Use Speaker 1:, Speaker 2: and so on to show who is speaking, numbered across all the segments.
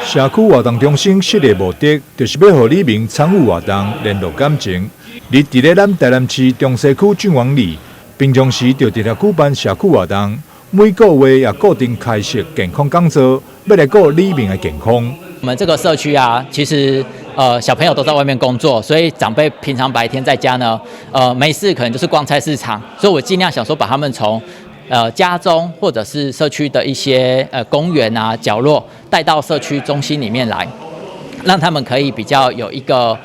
Speaker 1: 社区活动中心设立目的，就是要让里民参与活动，联络感情。而伫咧咱台南市中西区俊王里，平常时就直接举办社区活动，每个月也固定开设健康讲座，要来顾里民的健康。
Speaker 2: 我们这个社区啊，其实小朋友都在外面工作，所以长辈平常白天在家呢，没事可能就是逛菜市场，所以我尽量想说把他们从家中或者是社区的一些公园啊角落带到社区中心里面来，让他们可以比较有一个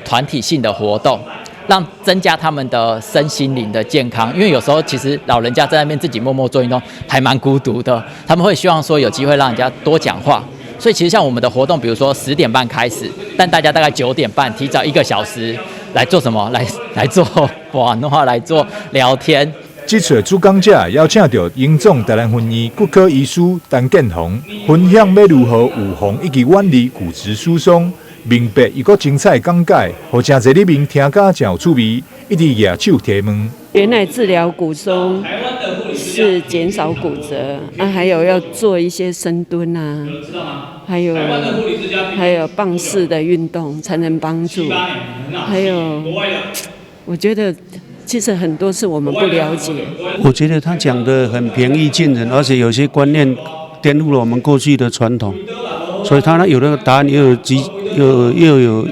Speaker 2: 团体性的活动，让增加他们的身心灵的健康。因为有时候其实老人家在那边自己默默做运动还蛮孤独的，他们会希望说有机会让人家多讲话。所以其实像我们的活动，比如说10点半开始，但大家大概9点半提早1个小时来做什么？来做玩的话，来做聊天。
Speaker 1: 这次的主讲者邀请到荣总台南分院骨科医师陈建宏，分享要如何预防以及远离骨质疏松。明白又搁精彩讲解，互真侪里民听甲真有趣味，一直举手提问。
Speaker 3: 原来治疗骨松是减少骨折还有要做一些深蹲啊，还有棒式的运动才能帮助。还有，我觉得其实很多是我们不了解。
Speaker 4: 我觉得他讲得很平易近人，而且有些观念颠覆了我们过去的传统，所以他有那个答案又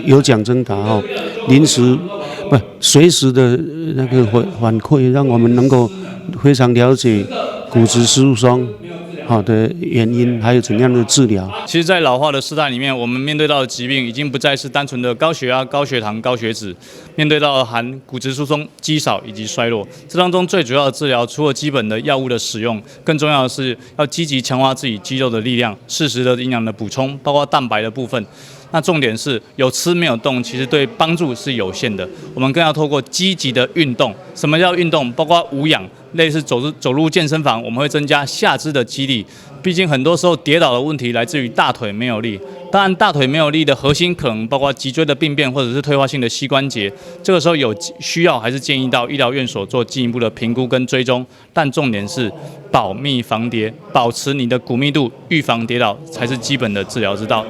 Speaker 4: 有奖征答哦，临时不随时的那个反馈，让我们能够非常了解骨质疏松好的原因，还有怎样的治疗。
Speaker 5: 其实，在老化的时代里面，我们面对到的疾病已经不再是单纯的高血压、高血糖、高血脂，面对到含骨质疏松、肌少以及衰弱。这当中最主要的治疗，除了基本的药物的使用，更重要的是要积极强化自己肌肉的力量，适时的营养的补充，包括蛋白的部分。那重点是有吃没有动，其实对帮助是有限的。我们更要透过积极的运动。什么叫运动？包括无氧，类似走入健身房，我们会增加下肢的肌力。毕竟很多时候跌倒的问题来自于大腿没有力。当然，大腿没有力的核心可能包括脊椎的病变或者是退化性的膝关节。这个时候有需要还是建议到医疗院所做进一步的评估跟追踪。但重点是保密防跌，保持你的骨密度，预防跌倒才是基本的治疗之道。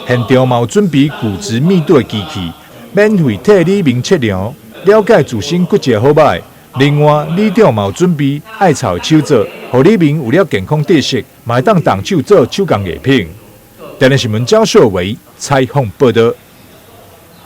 Speaker 1: 现场嘛有准备骨质密度的机器，免费替里民测量，了解自身骨质好歹。另外，里长嘛有准备艾草的手作，让里民有了健康知识，嘛会当动手做手工艺品。台南新闻焦秀维采访报道。